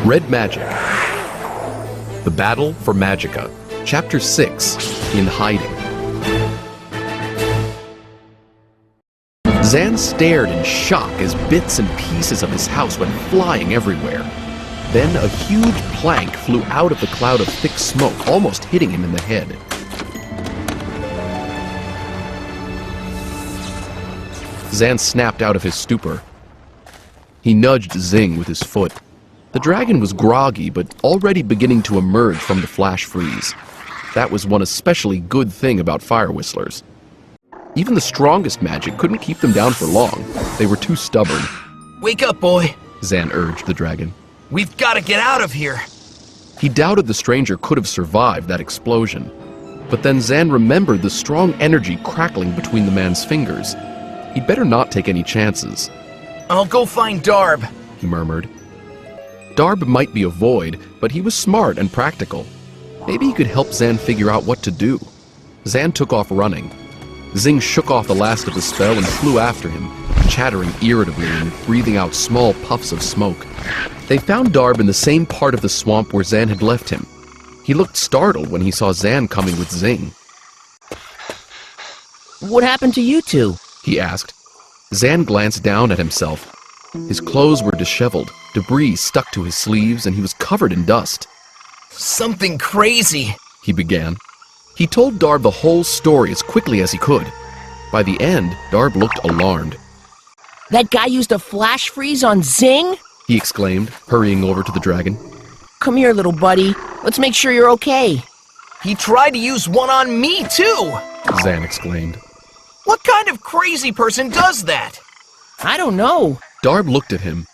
Red Magic. The Battle for Magica. Chapter 6, In Hiding. Zann stared in shock as bits and pieces of his house went flying everywhere. Then a huge plank flew out of the cloud of thick smoke, almost hitting him in the head. Zann snapped out of his stupor. He nudged Zing with his foot. The dragon was groggy, but already beginning to emerge from the flash freeze. That was one especially good thing about fire whistlers. Even the strongest magic couldn't keep them down for long. They were too stubborn. Wake up, boy, Zann urged the dragon. We've got to get out of here. He doubted the stranger could have survived that explosion. But then Zann remembered the strong energy crackling between the man's fingers. He'd better not take any chances. I'll go find Darb, he murmured. Darb might be a void, but he was smart and practical. Maybe he could help Zann figure out what to do. Zann took off running. Zing shook off the last of the spell and flew after him, chattering irritably and breathing out small puffs of smoke. They found Darb in the same part of the swamp where Zann had left him. He looked startled when he saw Zann coming with Zing. What happened to you two? He asked. Zann glanced down at himself. His clothes were disheveled, debris stuck to his sleeves, and he was covered in dust. Something crazy, he began. He told Darb the whole story as quickly as he could. By the end, Darb looked alarmed. That guy used a flash freeze on Zing? He exclaimed, hurrying over to the dragon. Come here, little buddy. Let's make sure you're okay. He tried to use one on me, too, Zann exclaimed. What kind of crazy person does that? I don't know. Darb looked at him.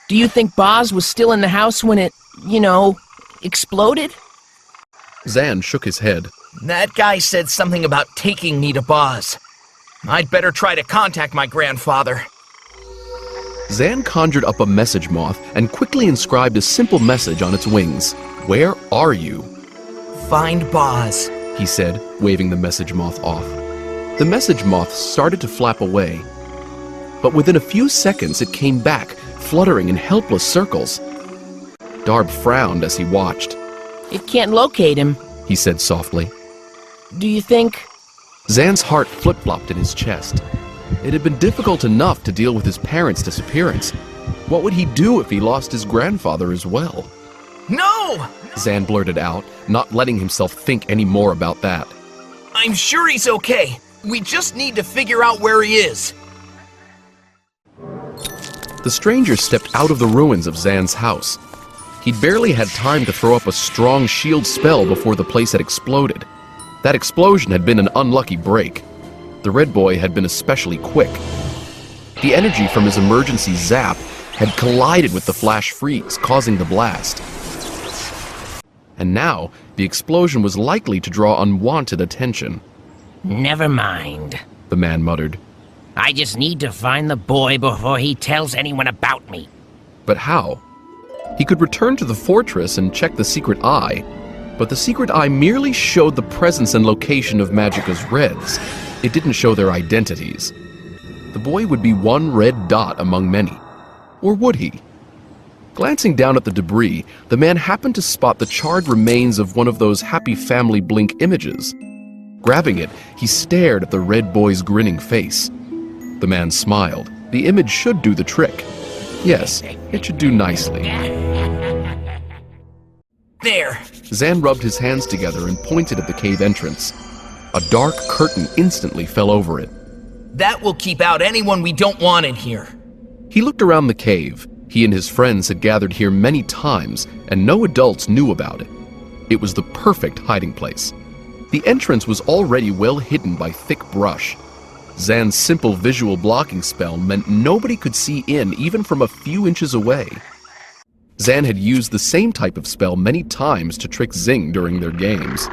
Do you think Boz was still in the house when it, exploded? Zann shook his head. That guy said something about taking me to Boz. I'd better try to contact my grandfather. Zann conjured up a message moth and quickly inscribed a simple message on its wings. Where are you? Find Boz, he said, waving the message moth off. The message moth started to flap away. But within a few seconds it came back, fluttering in helpless circles. Darb frowned as he watched. It can't locate him, he said softly. Do you think... Zann's heart flip-flopped in his chest. It had been difficult enough to deal with his parents' disappearance. What would he do if he lost his grandfather as well? No! Zann blurted out, not letting himself think any more about that. I'm sure he's okay. We just need to figure out where he is. The stranger stepped out of the ruins of Zann's house. He'd barely had time to throw up a strong shield spell before the place had exploded. That explosion had been an unlucky break. The red boy had been especially quick. The energy from his emergency zap had collided with the flash freeze, causing the blast. And now, the explosion was likely to draw unwanted attention. Never mind, the man muttered. I just need to find the boy before he tells anyone about me. But how? He could return to the fortress and check the secret eye, but the secret eye merely showed the presence and location of Magica's reds. It didn't show their identities. The boy would be one red dot among many. Or would he? Glancing down at the debris, the man happened to spot the charred remains of one of those Happy Family Blink images. Grabbing it, he stared at the red boy's grinning face. The man smiled. The image should do the trick. Yes, it should do nicely. There! Zann rubbed his hands together and pointed at the cave entrance. A dark curtain instantly fell over it. That will keep out anyone we don't want in here. He looked around the cave. He and his friends had gathered here many times, and no adults knew about it. It was the perfect hiding place. The entrance was already well hidden by thick brush. Zann's simple visual blocking spell meant nobody could see in even from a few inches away. Zann had used the same type of spell many times to trick Zing during their games.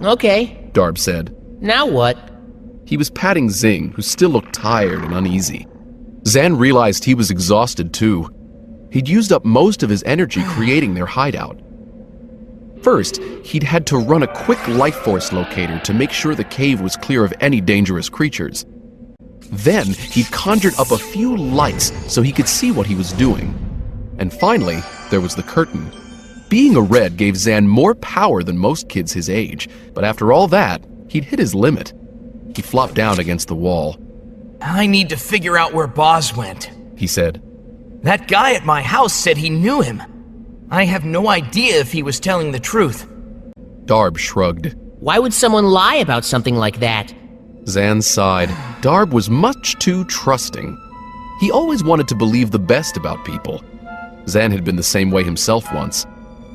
Okay, Darb said. Now what? He was patting Zing, who still looked tired and uneasy. Zann realized he was exhausted too. He'd used up most of his energy creating their hideout. First, he'd had to run a quick life force locator to make sure the cave was clear of any dangerous creatures. Then he'd conjured up a few lights so he could see what he was doing. And finally, there was the curtain. Being a red gave Zann more power than most kids his age, but after all that, he'd hit his limit. He flopped down against the wall. I need to figure out where Boz went, he said. That guy at my house said he knew him. I have no idea if he was telling the truth. Darb shrugged. Why would someone lie about something like that? Zann sighed. Darb was much too trusting. He always wanted to believe the best about people. Zann had been the same way himself once,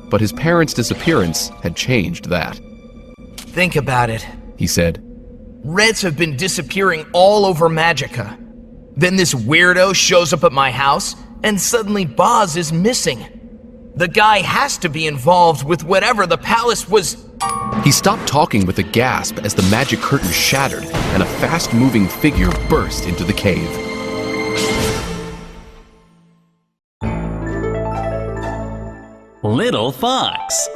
but his parents' disappearance had changed that. Think about it, he said. Reds have been disappearing all over Magica. Then this weirdo shows up at my house, and suddenly Boz is missing. The guy has to be involved with whatever the palace was... He stopped talking with a gasp as the magic curtain shattered and a fast-moving figure burst into the cave. Little Fox.